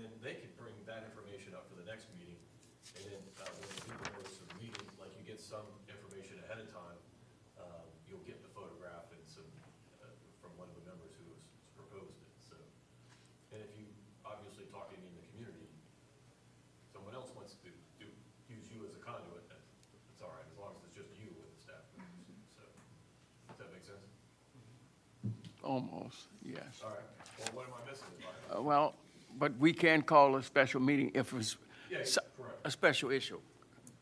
then they can bring that information up for the next meeting. And then when you do the notice of the meeting, like you get some information ahead of time, you'll get the photograph and some, from one of the members who has proposed it, so. And if you, obviously talking in the community, someone else wants to use you as a conduit, it's all right, as long as it's just you with the staff members, so. Does that make sense? Almost, yes. All right, well, what am I missing? Well, but we can call a special meeting if it's Yeah, so- correct. a special issue.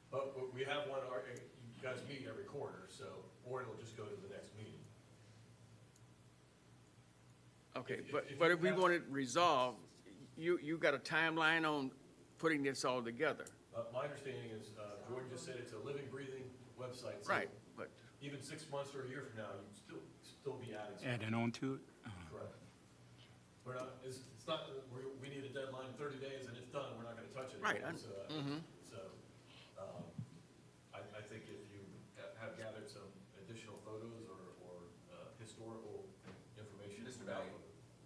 But we have one, you guys meet every quarter, so, or it'll just go to the next meeting. Okay, If but you if we have- want it resolved, you got a timeline on putting this all together? My understanding is, Jordan just said it's a living, breathing website. so Right, but, Even 6 months or a year from now, you'd still be adding something. Adding on to it? Correct. We're not, it's not, we need a deadline, 30 days, and it's done, we're not gonna touch it. Right, So, I think if you have gathered some additional photos or historical information. Mr. Baggett,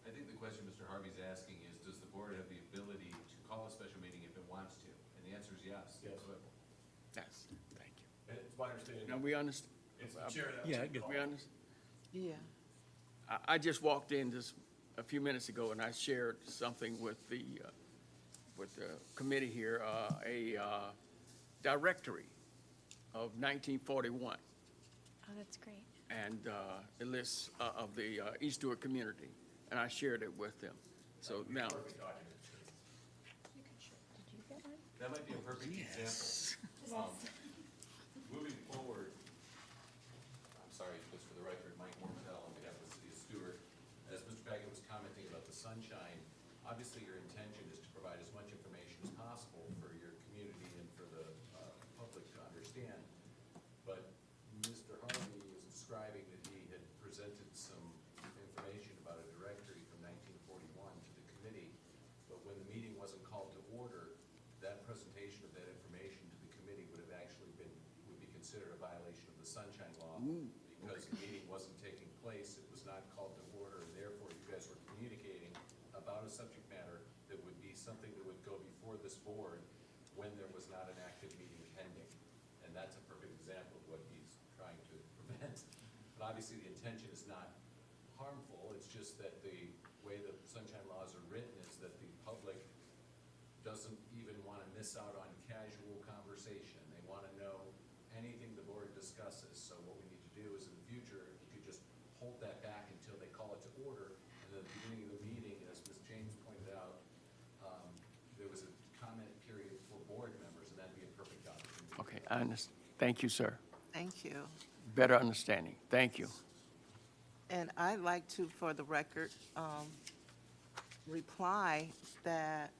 I think the question Mr. Harvey's asking is, does the board have the ability to call a special meeting if it wants to? And the answer is yes. Yes. yes, thank you. And it's my understanding, Now, we understand, it's the chair that. Yeah, I can get call. we understand. Yeah. I just walked in just a few minutes ago, and I shared something with the committee here, a directory of 1941, Oh, that's great. and a list of the East Stewart community, and I shared it with them. So now, Perfect document. You can show, did you get one? That might be a perfect example. Moving forward, I'm sorry, just for the record, Mike Mortel on behalf of the city of Stuart. As Mr. Baggett was commenting about the sunshine, obviously your intention is to provide as much information as possible for your community and for the public to understand. But Mr. Harvey was describing that he had presented some information about a directory from 1941 to the committee, but when the meeting wasn't called to order, that presentation of that information to the committee would be considered a violation of the sunshine law, because the meeting wasn't taking place, it was not called to order, and therefore you guys were communicating about a subject matter that would be something that would go before this board when there was not an active meeting pending. And that's a perfect example of what he's trying to prevent. But obviously, the intention is not harmful, it's just that the way the sunshine laws are written is that the public doesn't even want to miss out on casual conversation. They want to know anything the board discusses. So what we need to do is in the future, you could just hold that back until they call it to order. And at the beginning of the meeting, as Ms. James pointed out, there was a comment period for board members, and that'd be a perfect opportunity. okay, I understand. Thank you, sir. Thank you. Better understanding. Thank you. And I'd like to, for the record, reply that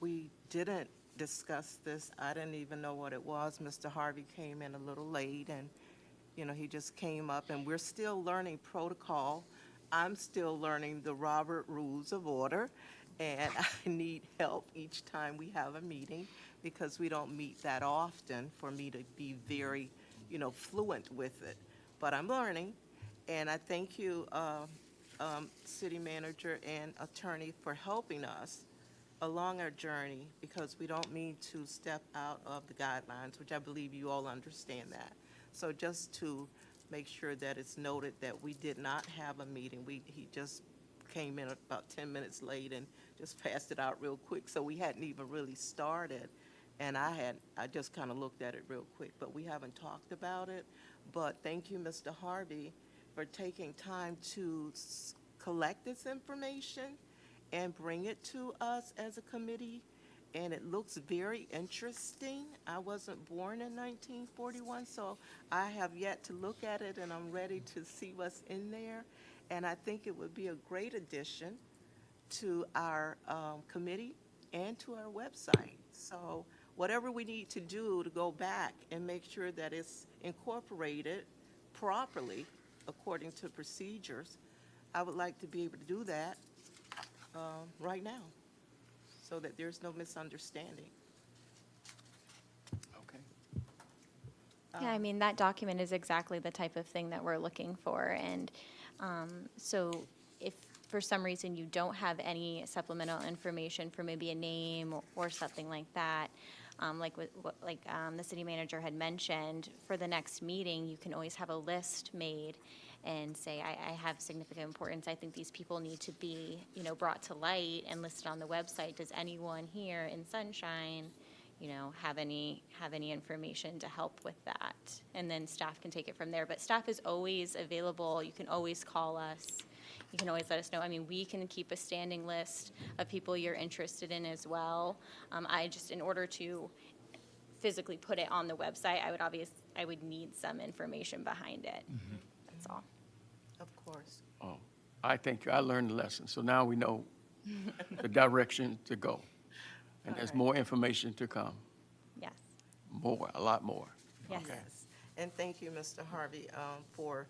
we didn't discuss this. I didn't even know what it was. Mr. Harvey came in a little late, and, he just came up, and we're still learning protocol. I'm still learning the Robert Rules of Order, and I need help each time we have a meeting, because we don't meet that often for me to be very, fluent with it. But I'm learning, and I thank you, city manager and attorney, for helping us along our journey, because we don't mean to step out of the guidelines, which I believe you all understand that. So just to make sure that it's noted that we did not have a meeting. He just came in about 10 minutes late and just passed it out real quick, so we hadn't even really started. And I just kind of looked at it real quick, but we haven't talked about it. But thank you, Mr. Harvey, for taking time to collect this information and bring it to us as a committee. And it looks very interesting. I wasn't born in 1941, so I have yet to look at it, and I'm ready to see what's in there. And I think it would be a great addition to our committee and to our website. So whatever we need to do to go back and make sure that it's incorporated properly according to procedures, I would like to be able to do that right now, so that there's no misunderstanding. Okay. Yeah, I mean, that document is exactly the type of thing that we're looking for. And so if for some reason you don't have any supplemental information for maybe a name or something like that, the city manager had mentioned, for the next meeting, you can always have a list made and say, I have significant importance, I think these people need to be, brought to light and listed on the website. Does anyone here in Sunshine, have any information to help with that? And then staff can take it from there. But staff is always available. You can always call us. You can always let us know. I mean, we can keep a standing list of people you're interested in as well. In order to physically put it on the website, I would need some information behind it. That's all. Of course. Oh, I think I learned the lesson, so now we know the direction to go. And there's Alright. more information to come, Yes. more, a lot more. Yes. Okay. And thank you, Mr. Harvey, for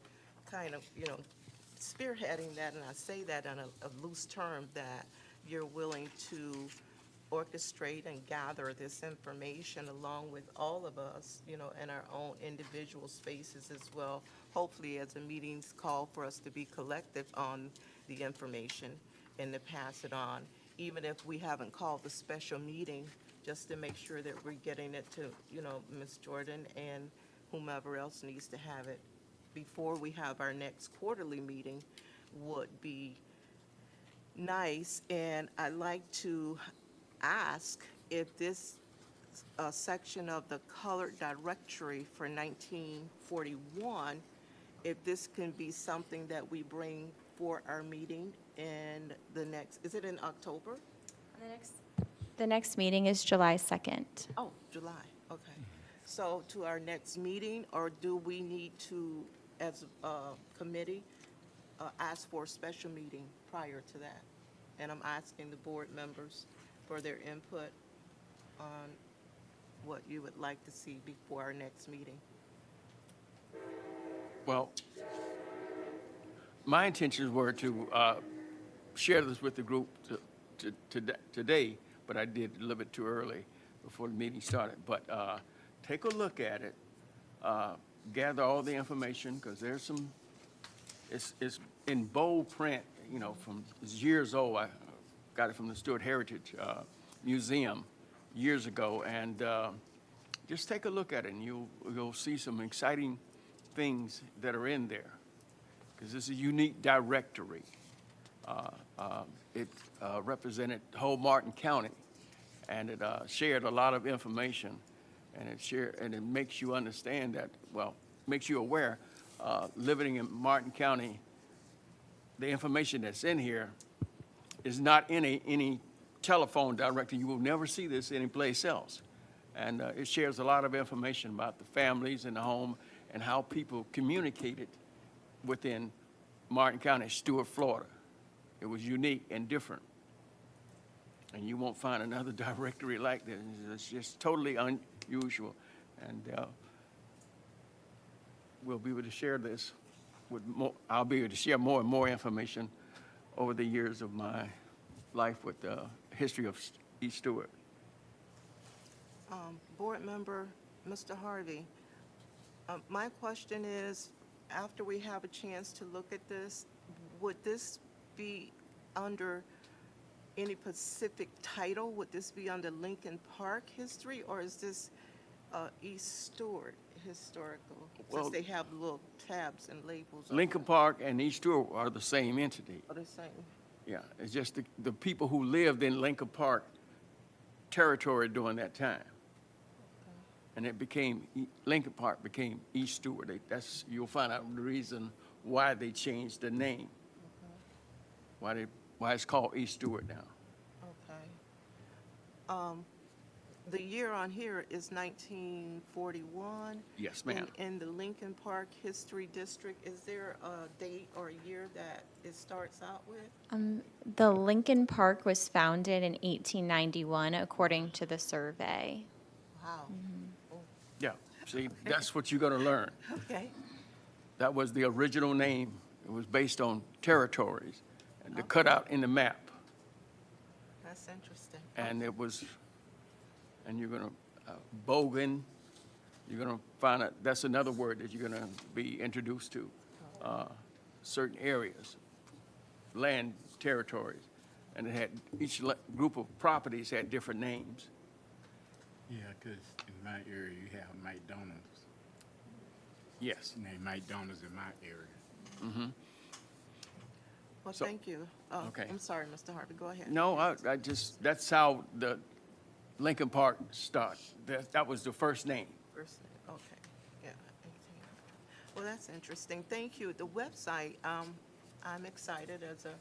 kind of, spearheading that, and I say that in a loose term, that you're willing to orchestrate and gather this information along with all of us, in our own individual spaces as well. Hopefully, as the meetings call for us to be collective on the information and to pass it on, even if we haven't called the special meeting, just to make sure that we're getting it to, Ms. Jordan and whomever else needs to have it before we have our next quarterly meeting would be nice. And I'd like to ask if this section of the colored directory for 1941, if this can be something that we bring for our meeting in the next, is it in October? The next meeting is July 2nd. Oh, July, okay. So to our next meeting, or do we need to, as a committee, ask for a special meeting prior to that? And I'm asking the board members for their input on what you would like to see before our next meeting. Well, my intentions were to share this with the group today, but I did a little bit too early before the meeting started. But take a look at it, gather all the information, because there's some, it's in bold print, it's years old. I got it from the Stuart Heritage Museum years ago, and just take a look at it, and you'll see some exciting things that are in there, because it's a unique directory. It represented the whole Martin County, and it shared a lot of information, and it makes you understand that, makes you aware, living in Martin County, the information that's in here is not in any telephone directory. You will never see this anyplace else. And it shares a lot of information about the families in the home and how people communicated within Martin County, Stuart, Florida. It was unique and different. And you won't find another directory like this. It's just totally unusual. And we'll be able to share this with more, I'll be able to share more and more information over the years of my life with the history of East Stuart. Board member, Mr. Harvey, my question is, after we have a chance to look at this, would this be under any specific title? Would this be under Lincoln Park history, or is this East Stuart historical? Well, Since they have little tabs and labels. Lincoln Park and East Stuart are the same entity. Are the same? Yeah, it's just the people who lived in Lincoln Park territory during that time. And it became, Lincoln Park became East Stuart. You'll find out the reason why they changed the name. Why it's called East Stuart now. Okay. The year on here is 1941. Yes, ma'am. In the Lincoln Park History District, is there a date or a year that it starts out with? The Lincoln Park was founded in 1891, according to the survey. Wow. Yeah, see, that's what you're gonna learn. Okay. That was the original name. It was based on territories and the cutout in the map. That's interesting. And it was, and you're gonna, Bogan, you're gonna find out, that's another word that you're gonna be introduced to, certain areas. land territories. And it had, each group of properties had different names. Yeah, 'cause in my area, you have McDonald's. Yes. Name McDonald's in my area. Well, So- thank you. Okay. I'm sorry, Mr. Harvey, go ahead. No, I just, that's how the Lincoln Park started. That was the first name. First name, okay, yeah. 18. Well, that's interesting, thank you. The website, I'm excited as a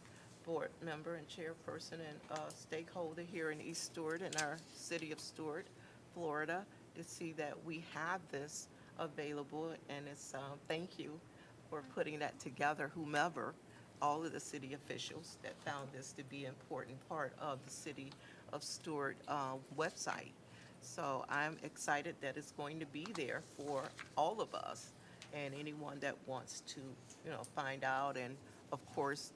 board member and chairperson and stakeholder here in East Stuart, in our city of Stuart, Florida, to see that we have this available, and it's, thank you for putting that together, whomever, all of the city officials that found this to be an important part of the city of Stuart website. So I'm excited that it's going to be there for all of us and anyone that wants to, find out. And of course,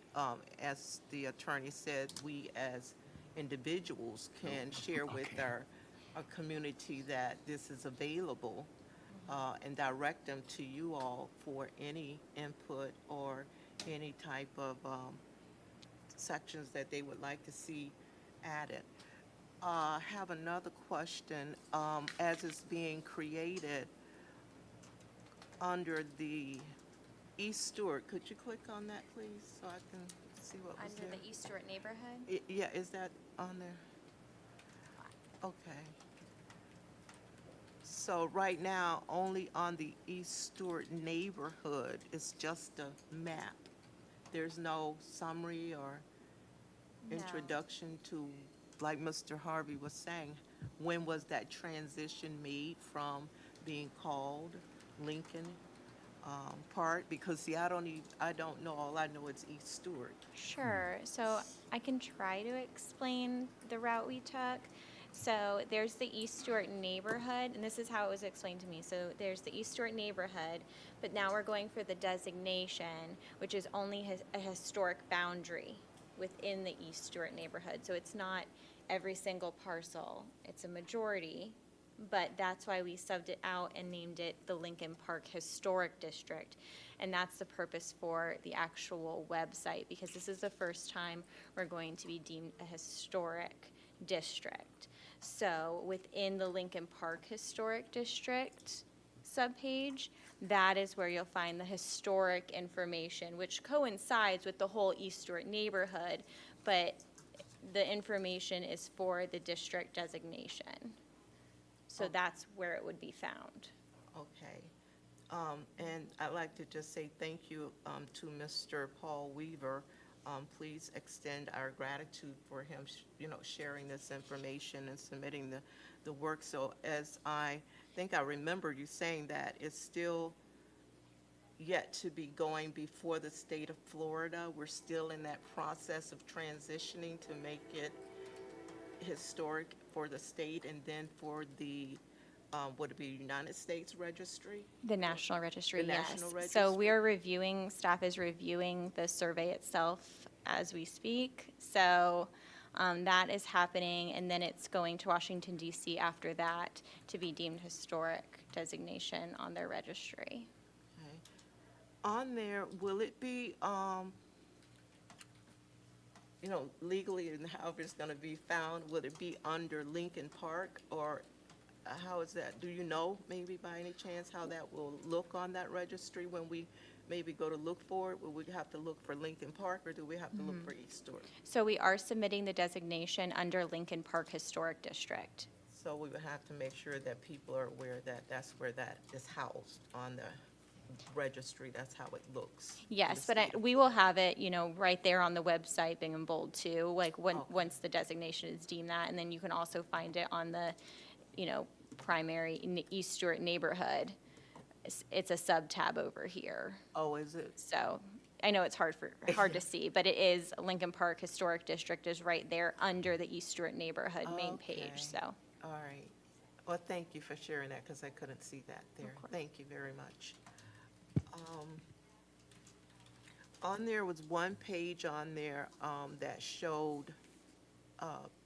as the attorney said, we as individuals can share with Okay. our community that this is available and direct them to you all for any input or any type of sections that they would like to see added. I have another question. As it's being created under the East Stuart, could you click on that, please, so I can see what was Under there? the East Stuart neighborhood? Yeah, is that on there? Okay. So right now, only on the East Stuart neighborhood, it's just a map. There's no summary or No. introduction to, like Mr. Harvey was saying, when was that transition made from being called Lincoln Park? Because see, I don't know, all I know is East Stuart. Sure. So I can try to explain the route we took. So there's the East Stuart neighborhood, and this is how it was explained to me. So there's the East Stuart neighborhood, but now we're going for the designation, which is only a historic boundary within the East Stuart neighborhood. So it's not every single parcel. It's a majority, but that's why we subbed it out and named it the Lincoln Park Historic District. And that's the purpose for the actual website, because this is the first time we're going to be deemed a historic district. So within the Lincoln Park Historic District subpage, that is where you'll find the historic information, which coincides with the whole East Stuart neighborhood, but the information is for the district designation. So that's where it would be found. Okay. And I'd like to just say thank you to Mr. Paul Weaver. Please extend our gratitude for him, sharing this information and submitting the work. So as I think I remember you saying that it's still yet to be going before the state of Florida. We're still in that process of transitioning to make it historic for the state and then for the, would it be United States Registry? The National Registry, The yes. National So Registry. we are reviewing, staff is reviewing the survey itself as we speak. So that is happening, and then it's going to Washington DC after that to be deemed historic designation on their registry. Okay. On there, will it be, legally and however it's gonna be found, would it be under Lincoln Park, or how is that? Do you know, maybe by any chance, how that will look on that registry when we maybe go to look for it? Will we have to look for Lincoln Park, or do we have to look for East Stuart? So we are submitting the designation under Lincoln Park Historic District. So we would have to make sure that people are aware that that's where that is housed on the registry. That's how it looks. in Yes, the but state. we will have it, right there on the website, being in bold too, like Okay. once the designation is deemed that. And then you can also find it on the, primary East Stuart neighborhood. It's a sub-tab over here. Oh, is it? So I know it's hard to see, but it is Lincoln Park Historic District is right there under the East Stuart neighborhood main Okay. page, so. All right. Well, thank you for sharing that, because I couldn't see that there. course. Thank you very much. On there was one page on there that showed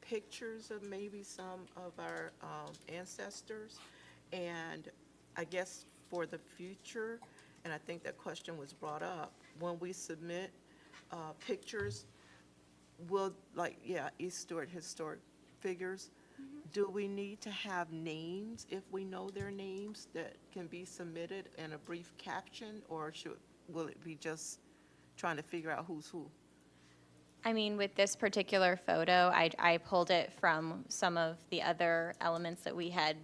pictures of maybe some of our ancestors. And I guess for the future, and I think that question was brought up, when we submit pictures, will, like, yeah, East Stewart historic figures, do we need to have names, if we know their names, that can be submitted in a brief caption, or will it be just trying to figure out who's who? I mean, with this particular photo, I pulled it from some of the other elements that we had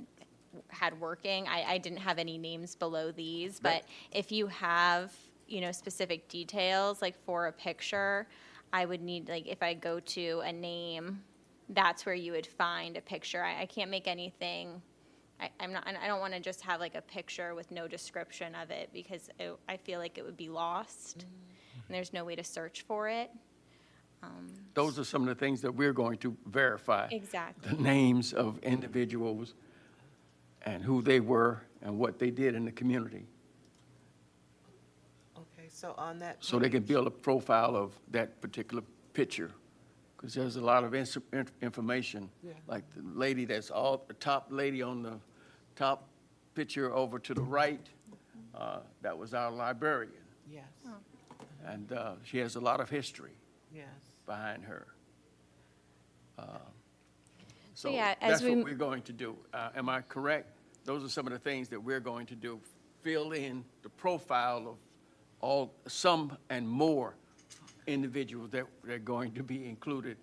working. I didn't have any names below these, but if you have, specific details, like for a picture, I would need, like, if I go to a name, that's where you would find a picture. I can't make anything, I don't want to just have like a picture with no description of it, because I feel like it would be lost, and there's no way to search for it. Those are some of the things that we're going to verify. Exactly. The names of individuals and who they were and what they did in the community, Okay, so on that so they can page- build a profile of that particular picture. Because there's a lot of information, Yeah. like the lady that's the top lady on the top picture over to the right, that was our librarian. Yes, And she has a lot of history yes. behind her. So, So yeah, that's as what we- we're going to do. Am I correct? Those are some of the things that we're going to do. Fill in the profile of some and more individuals that are going to be included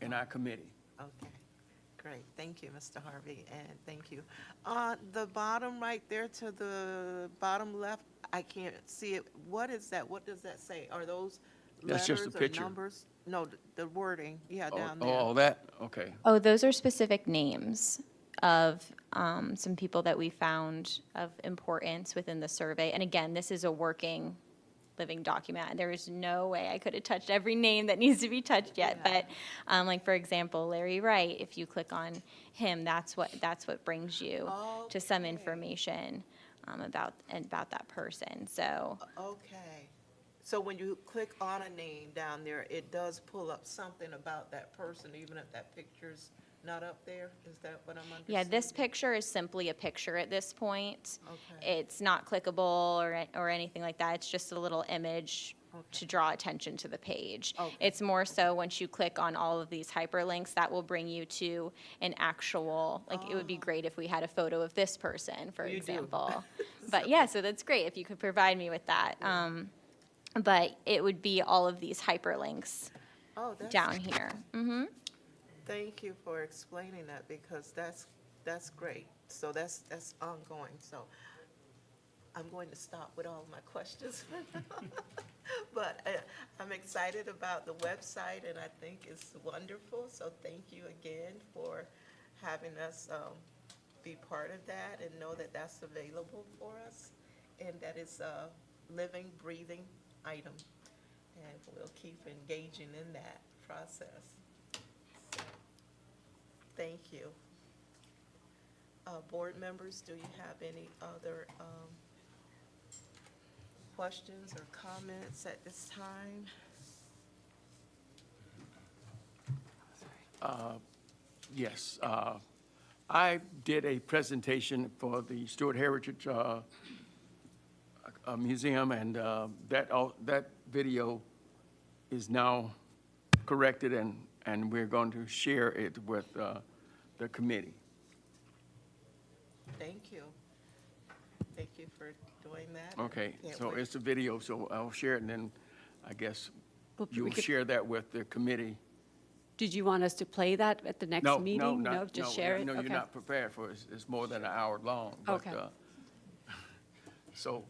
in our committee. Okay, great. Thank you, Mr. Harvey, and thank you. The bottom right there to the bottom left, I can't see it. What is that? What does that say? Are those That's just a letters or picture. numbers? No, the wording, yeah, down Oh, there. all that? Okay. Oh, those are specific names of some people that we found of importance within the survey. And again, this is a working, living document. There is no way I could have touched every name that needs to be touched yet. Yeah. But like, for example, Larry Wright, if you click on him, that's what brings you to some Okay. information about that person. So Okay. So when you click on a name down there, it does pull up something about that person, even if that picture's not up there? Is that what I'm understanding? yeah, this picture is simply a picture at this point. Okay. It's not clickable or anything like that. It's just a little image to draw attention to the page. Okay. It's more so once you click on all of these hyperlinks, that will bring you to an actual, like, it would be great if we had a photo of this person, for You do. example. But yeah, so that's great if you could provide me with that. But it would be all of these hyperlinks Oh, that's. down here. Thank you for explaining that, because that's great. So that's ongoing. So I'm going to stop with all my questions. But I'm excited about the website, and I think it's wonderful. So thank you again for having us be part of that, and know that that's available for us, and that it's a living, breathing item. And we'll keep engaging in that process. Thank you. Board members, do you have any other questions or comments at this time? Yes. I did a presentation for the Stuart Heritage Museum, and that video is now corrected, and we're going to share it with the committee. Thank you. Thank you for doing that. Okay, Can't so wait. it's a video, so I'll share it, and then I guess Well, we you'll could- share that with the committee. Did you want us to play that at the next No, meeting? no, No, not, just no, share it? no, you're Okay. not prepared for it. It's more than an hour long. but, Okay.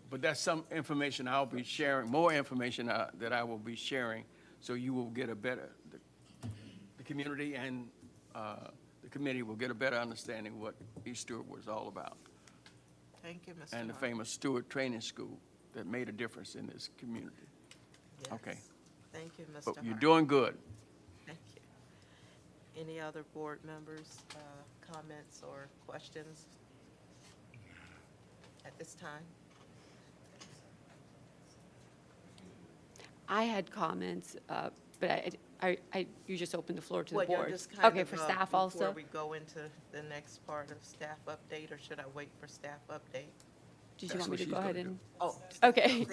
But that's some information I'll be sharing, more information that I will be sharing, so you will get a better, the community and the committee will get a better understanding of what East Stewart was all about, Thank you, Mr. and the Hart. famous Stewart Training School that made a difference in this community. Yes. Okay. Thank you, Mr. But Hart. you're doing good. Thank you. Any other board members, comments or questions at this time? I had comments, but you just opened the floor to the Well, you're board. just kind Okay, of, for staff Before also? we go into the next part of staff update, or should I wait for staff update? Did you That's want me what to she's go ahead gonna do. and? Oh. Okay.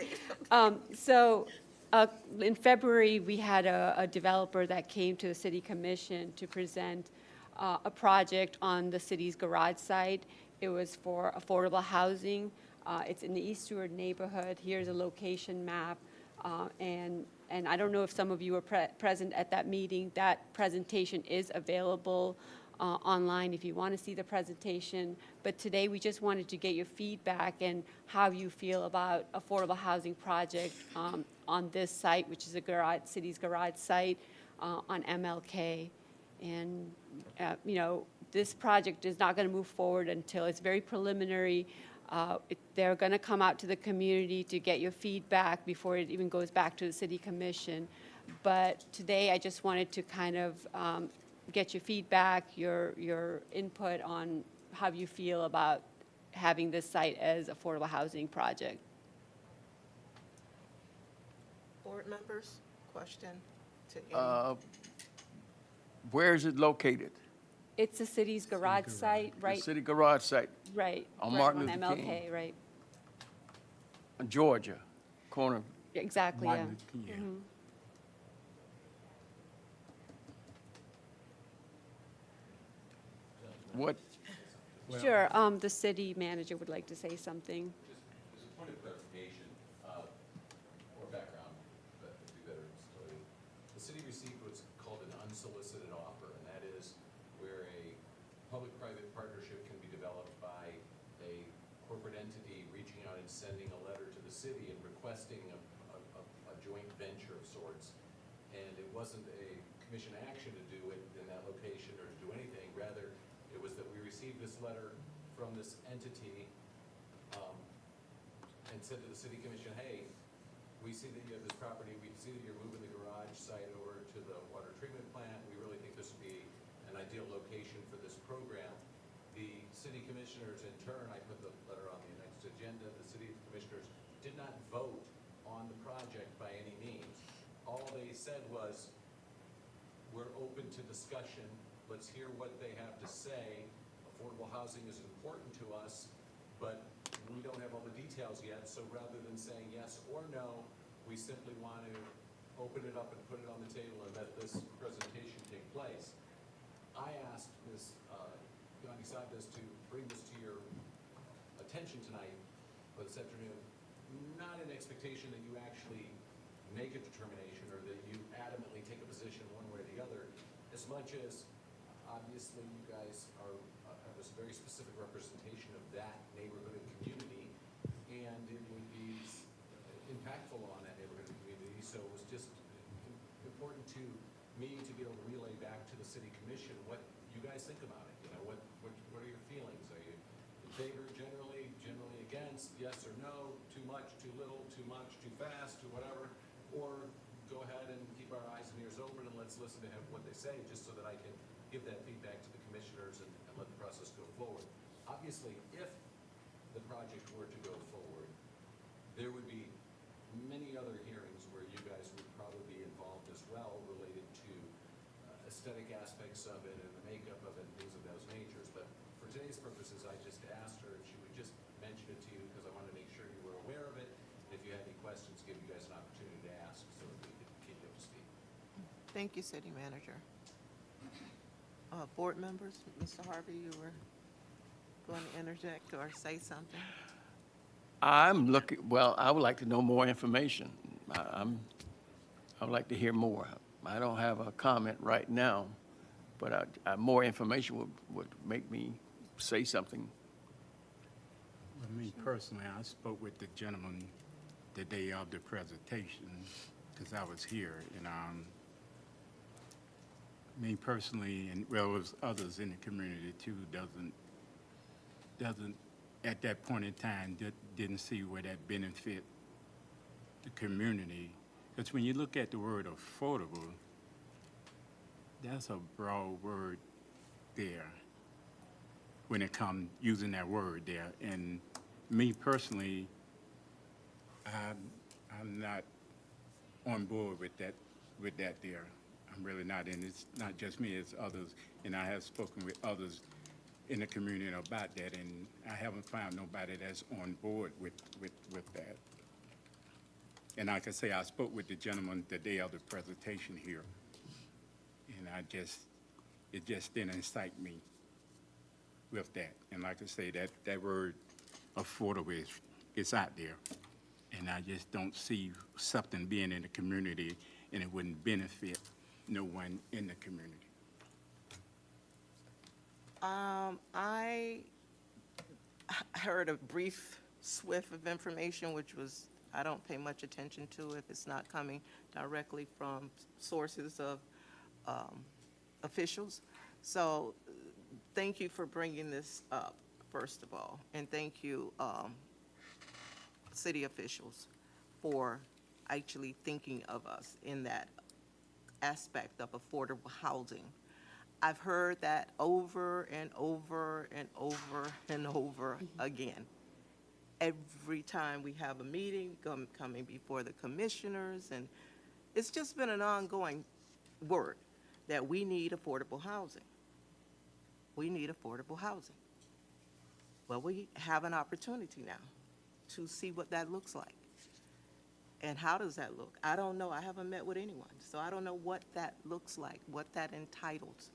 So In February, we had a developer that came to the city commission to present a project on the city's garage site. It was for affordable housing. It's in the East Stewart neighborhood. Here's a location map. And I don't know if some of you were present at that meeting. That presentation is available online if you want to see the presentation. But today, we just wanted to get your feedback and how you feel about affordable housing project on this site, which is a city's garage site on MLK. And, this project is not going to move forward until it's very preliminary. They're going to come out to the community to get your feedback before it even goes back to the city commission. But today, I just wanted to kind of get your feedback, your input on how you feel about having this site as affordable housing project. Board members, question to any? Where is it located? It's the city's garage site, The right? city garage site, Right. on right Martin Luther MLK, King. right. Georgia, corner. Exactly, yeah. Martin Luther King, What, Sure, the city manager would like to say something. Just a point of clarification, or background, that would be better story. The city received what's called an unsolicited offer, and that is where a public-private partnership can be developed by a corporate entity reaching out and sending a letter to the city and requesting a joint venture of sorts. And it wasn't a commission action to do it in that location or to do anything, rather, it was that we received this letter from this entity, and said to the city commission, hey, we see that you have this property, we see that you're moving the garage site over to the water treatment plant, we really think this would be an ideal location for this program. The city commissioners, in turn, I put the letter on the next agenda, the city commissioners did not vote on the project by any means. All they said was, we're open to discussion, let's hear what they have to say. Affordable housing is important to us, but we don't have all the details yet, so rather than saying yes or no, we simply want to open it up and put it on the table and let this presentation take place. I asked Ms. Gandhi Sabdas to bring this to your attention tonight, or this afternoon, not in expectation that you actually make a determination or that you adamantly take a position one way or the other, as much as obviously you guys are, have a very specific representation of that neighborhood and community, and it would be impactful on that neighborhood and community, so it was just important to me to be able to relay back to the city commission what you guys think about it. What are your feelings? Are you in favor generally against, yes or no, too much, too little, too much, too fast, too whatever? Or go ahead and keep our eyes and ears open and let's listen to what they say, just so that I can give that feedback to the commissioners and let the process go forward. Obviously, if the project were to go forward, there would be many other hearings where you guys would probably be involved as well, related to aesthetic aspects of it and the makeup of it and things of those natures. But for today's purposes, I just asked her if she would just mention it to you, because I wanted to make sure you were aware of it. If you had any questions, give you guys an opportunity to ask so that we could keep you up to speed. Thank you, city manager. Board members, Mr. Harvey, you were going to interject or say something? I'm looking, well, I would like to know more information. I would like to hear more. I don't have a comment right now, but more information would make me say something. I mean, personally, I spoke with the gentleman the day of the presentation, because I was here, and me personally, and well, it was others in the community too, doesn't at that point in time didn't see where that benefit the community. Because when you look at the word affordable, that's a broad word there when it comes using that word there. And me personally, I'm not on board with that there. I'm really not, and it's not just me, it's others, and I have spoken with others in the community about that, and I haven't found nobody that's on board with that. And like I say, I spoke with the gentleman the day of the presentation here, and it just didn't excite me with that. And like I say, that word affordable is out there, and I just don't see something being in the community, and it wouldn't benefit no one in the community. I heard a brief swift of information, which was, I don't pay much attention to if it's not coming directly from sources of officials. So thank you for bringing this up, first of all, and thank you, city officials, for actually thinking of us in that aspect of affordable housing. I've heard that over and over and over and over again. Every time we have a meeting, coming before the commissioners, and it's just been an ongoing word that we need affordable housing. We need affordable housing. Well, we have an opportunity now to see what that looks like. And how does that look? I don't know. I haven't met with anyone, so I don't know what that looks like, what that entitles.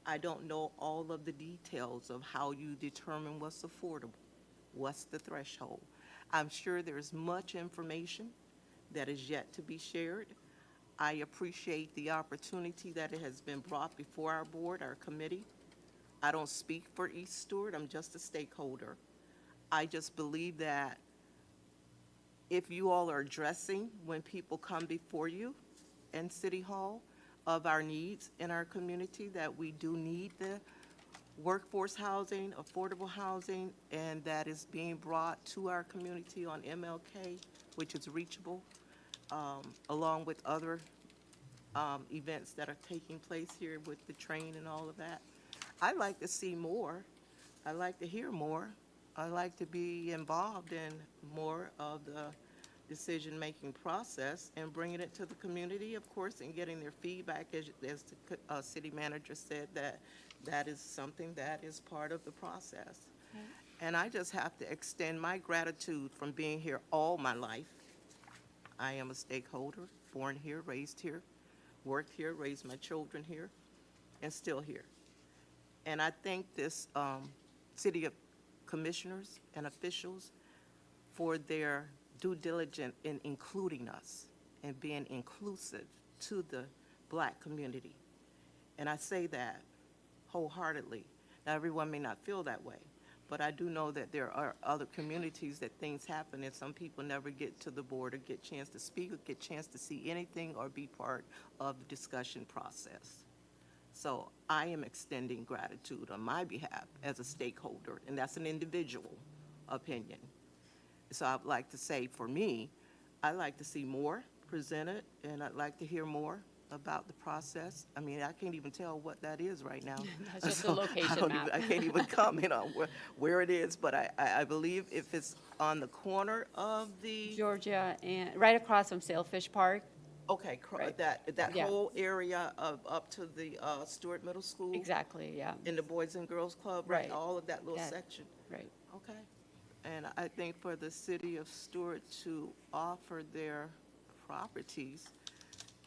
I don't know all of the details of how you determine what's affordable, what's the threshold. I'm sure there's much information that is yet to be shared. I appreciate the opportunity that it has been brought before our board, our committee. I don't speak for East Stuart, I'm just a stakeholder. I just believe that if you all are addressing, when people come before you in City Hall, of our needs in our community, that we do need the workforce housing, affordable housing, and that is being brought to our community on MLK, which is reachable, along with other events that are taking place here with the train and all of that. I'd like to see more. I'd like to hear more. I'd like to be involved in more of the decision-making process and bringing it to the community, of course, and getting their feedback, as the city manager said, that is something that is part of the process. Right. And I just have to extend my gratitude from being here all my life. I am a stakeholder, born here, raised here, worked here, raised my children here, and still here. And I thank this city of commissioners and officials for their due diligence in including us and being inclusive to the Black community. And I say that wholeheartedly. Now, everyone may not feel that way, but I do know that there are other communities that things happen and some people never get to the board or get a chance to speak or get a chance to see anything or be part of the discussion process. So I am extending gratitude on my behalf as a stakeholder, and that's an individual opinion. So I'd like to say, for me, I'd like to see more presented, and I'd like to hear more about the process. I mean, I can't even tell what that is right now. That's just So a location map. I can't even comment on where it is, but I believe if it's on the corner of the, Georgia, and right across from Sailfish Park. okay, Right. that Yeah. whole area of up to the Stuart Middle School. Exactly, yeah, In the Boys and Girls Club, right? Right. All of that little That- section. right. Okay. And I think for the city of Stuart to offer their properties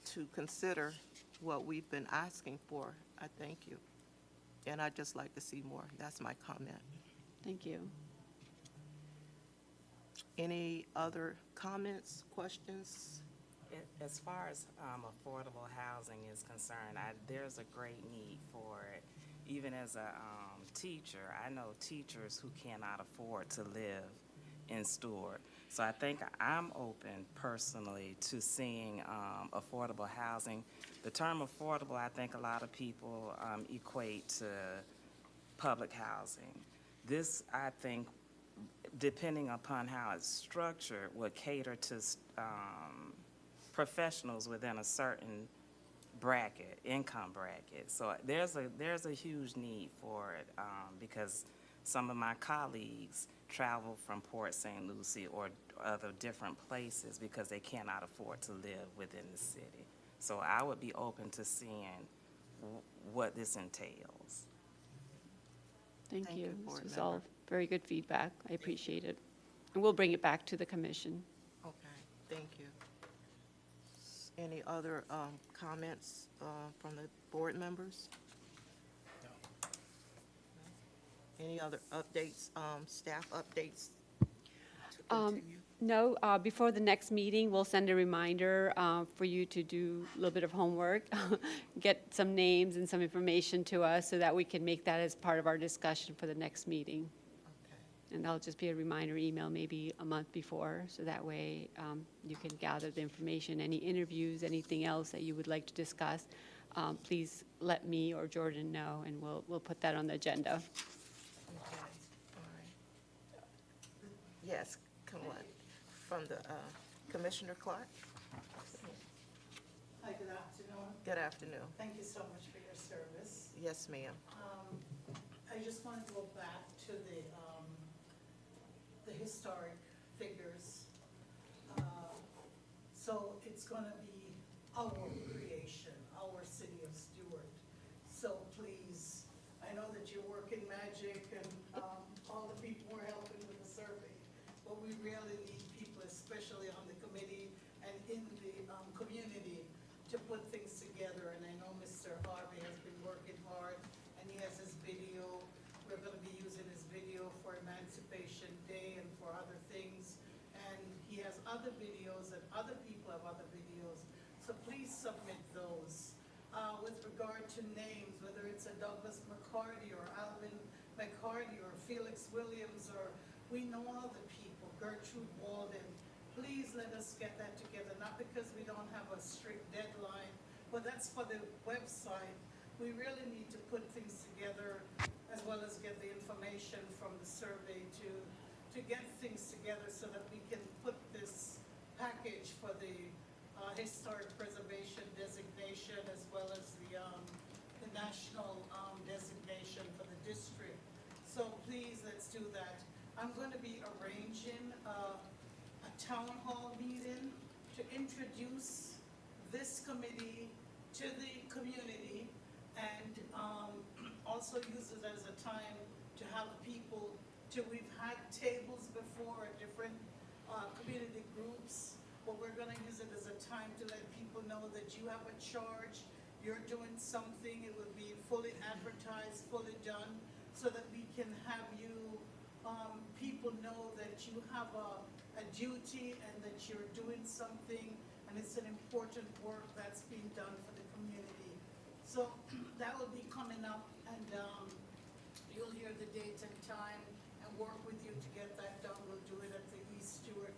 to consider what we've been asking for, I thank you. And I'd just like to see more. That's my comment. Thank you. Any other comments, questions? As far as affordable housing is concerned, there's a great need for it. Even as a teacher, I know teachers who cannot afford to live in Stuart. So I think I'm open personally to seeing affordable housing. The term affordable, I think a lot of people equate to public housing. This, I think, depending upon how it's structured, would cater to professionals within a certain bracket, income bracket. So there's a huge need for it because some of my colleagues travel from Port St. Lucie or other different places because they cannot afford to live within the city. So I would be open to seeing what this entails. Thank Thank you, you. board This was member. all very good feedback. I appreciate it. And we'll bring it back to the commission. Okay, thank you. Any other comments from the board members? Any other updates, staff updates to continue? No, before the next meeting, we'll send a reminder for you to do a little bit of homework, get some names and some information to us so that we can make that as part of our discussion for the next meeting. Okay. And that'll just be a reminder email maybe a month before, so that way you can gather the information, any interviews, anything else that you would like to discuss. Please let me or Jordan know, and we'll put that on the agenda. Okay, all right. Yes, come on, from the Commissioner Clark. Hi, good afternoon. Good afternoon. Thank you so much for your service. Yes, ma'am. I just want to go back to the historic figures. So it's going to be our creation, our city of Stuart. So please, I know that you're working magic and all the people who are helping with the survey, but we really need people, especially on the committee and in the community, to put things together. And I know Mr. Harvey has been working hard, and he has his video. We're going to be using his video for Emancipation Day and for other things. And he has other videos, and other people have other videos. So please submit those. With regard to names, whether it's a Douglas McCarty or Alvin McCarty or Felix Williams, or we know all the people, Gertrude Walden. Please let us get that together, not because we don't have a strict deadline, but that's for the website. We really need to put things together, as well as get the information from the survey to get things together so that we can put this package for the historic preservation designation, as well as the national designation for the district. So please, let's do that. I'm going to be arranging a town hall meeting to introduce this committee to the community, and also use it as a time to have people, we've had tables before at different community groups, but we're gonna use it as a time to let people know that you have a charge, you're doing something, it will be fully advertised, fully done, so that we can have you, people know that you have a duty and that you're doing something, and it's an important work that's being done for the community. So that will be coming up, and you'll hear the date and time and work with you to get that done. We'll do it at the East Stewart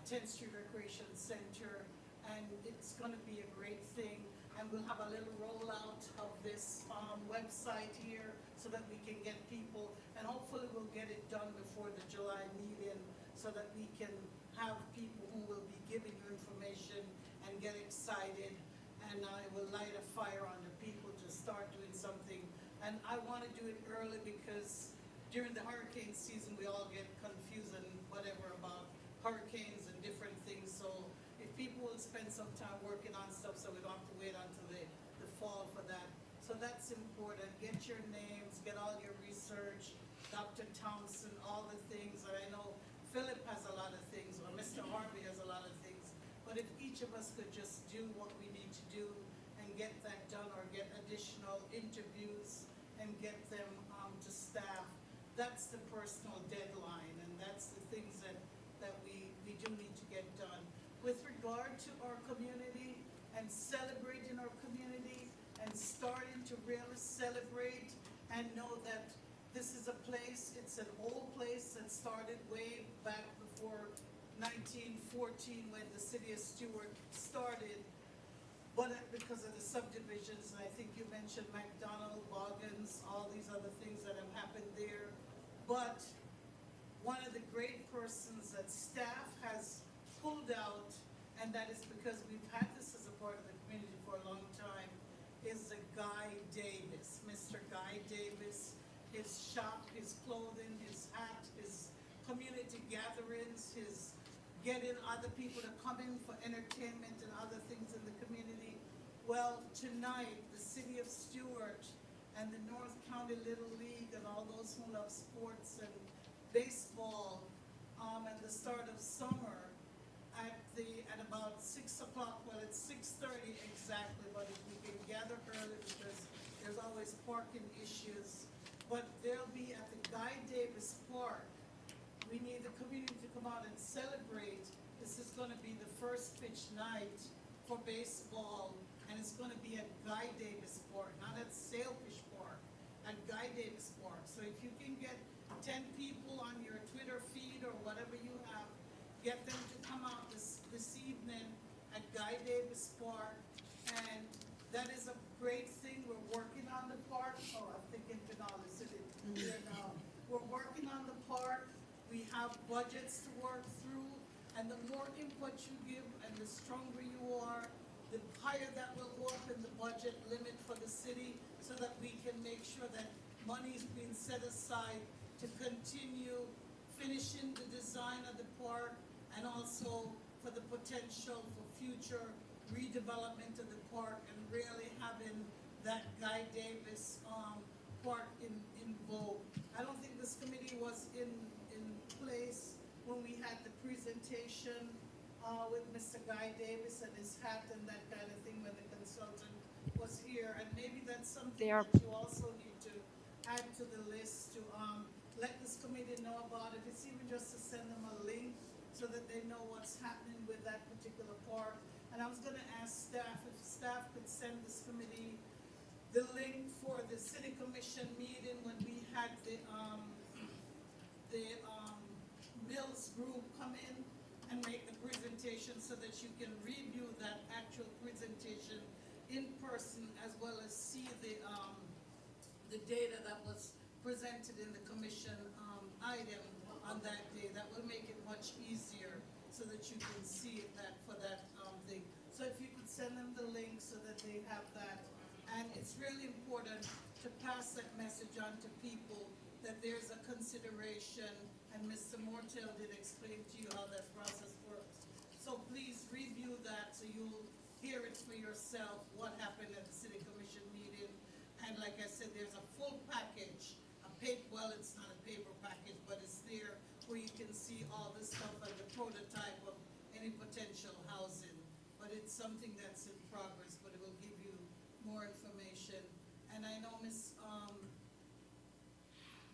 10th Street Recreation Center, and it's going to be a great thing. And we'll have a little rollout of this website here so that we can get people, and hopefully we'll get it done before the July meeting so that we can have people who will be giving you information and get excited. And I will light a fire under people to start doing something. And I want to do it early because during the hurricane season, we all get confused and whatever about hurricanes and different things. So if people will spend some time working on stuff so we don't have to wait until the fall for that. So that's important. Get your names, get all your research, Dr. Thompson, all the things. And I know Philip has a lot of things, or Mr. Harvey has a lot of things. But if each of us could just do what we need to do and get that done, or get additional interviews and get them to staff, that's the personal deadline, and that's the things that we do need to get done. With regard to our community and celebrating our community and starting to really celebrate and know that this is a place, it's an old place that started way back before 1914 when the city of Stuart started, but because of the subdivisions, and I think you mentioned McDonald, Boggins, all these other things that have happened there. But one of the great persons that staff has pulled out, and that is because we've had this as a part of the community for a long time, is the Guy Davis, Mr. Guy Davis. His shop, his clothing, his hat, his community gatherings, his getting other people to come in for entertainment and other things in the community. Well, tonight, the city of Stuart and the North County Little League and all those who love sports and baseball, and the start of summer, at at about 6 o'clock, well, it's 6:30 exactly, but if we can gather early, because there's always parking issues. But they'll be at the Guy Davis Park. We need the community to come out and celebrate. This is gonna be the first pitch night for baseball, and it's gonna be at Guy Davis Park, not at Sailfish Park, at Guy Davis Park. So if you can get 10 people on your Twitter feed or whatever you have, get them to come out this evening at Guy Davis Park. And that is a great thing. We're working on the park. Oh, I'm thinking Pinal is in it. We're working on the park. We have budgets to work through. And the more input you give and the stronger you are, the higher that will go up in the budget limit for the city, so that we can make sure that money is being set aside to continue finishing the design of the park, and also for the potential for future redevelopment of the park, and really having that Guy Davis park in vogue. I don't think this committee was in place when we had the presentation with Mr. Guy Davis and his hat and that kind of thing, when the consultant was here. And maybe that's something that you also need to add to the list to let this committee know about it. It's even just to send them a link so that they know what's happening with that particular park. And I was gonna ask staff, if staff could send this committee the link for the city commission meeting when we had the Mills group come in and make the presentation, so that you can review that actual presentation in person, as well as see the data that was presented in the commission item on that day. That will make it much easier, so that you can see it for that thing. So if you could send them the link so that they have that. And it's really important to pass that message on to people, that there's a consideration, and Mr. Mortel did explain to you how that process works. So please review that, so you'll hear it for yourself, what happened at the city commission meeting. And like I said, there's a full package, well, it's not a paper package, but it's there where you can see all this stuff and the prototype of any potential housing. But it's something that's in progress, but it will give you more information. And I know Ms.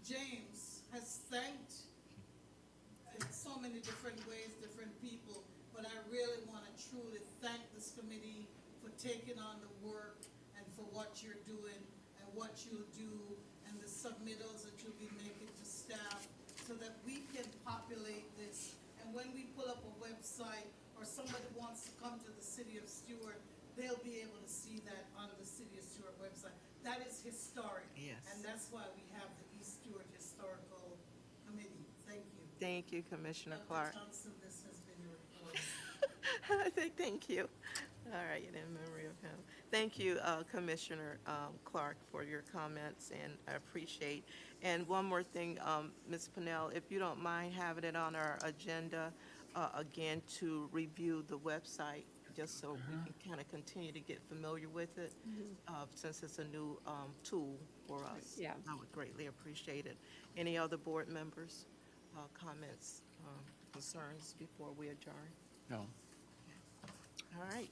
James has thanked in so many different ways, different people, but I really want to truly thank this committee for taking on the work and for what you're doing and what you'll do, and the submittals that you'll be making to staff, so that we can populate this. And when we pull up a website, or somebody wants to come to the city of Stuart, they'll be able to see that on the city of Stuart website. That is historic. Yes. And that's why we have the East Stuart Historical Committee. Thank you. Thank you, Commissioner Dr. Clark. Thompson, this has been your report. Thank you. All right, in memory of him. Thank you, Commissioner Clark, for your comments, and I appreciate. And one more thing, Ms. Pennell, if you don't mind having it on our agenda again, to review the website, just so we can kind of continue to get familiar with it, since it's a new tool for us. Yeah. I would greatly appreciate it. Any other board members, comments, concerns before we adjourn? No. All right.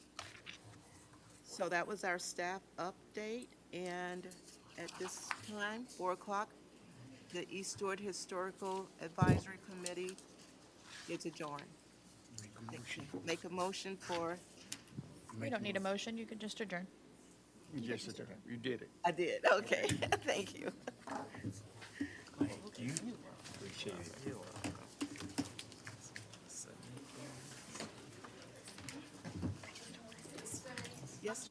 So that was our staff update, and at this time, 4 o'clock, the East Stewart Historical Advisory Committee is adjourned. Make a motion for, We don't need a motion, you can just adjourn. Yes, sir. You did it. I did, okay, thank you. Thank you. Appreciate it. Yes.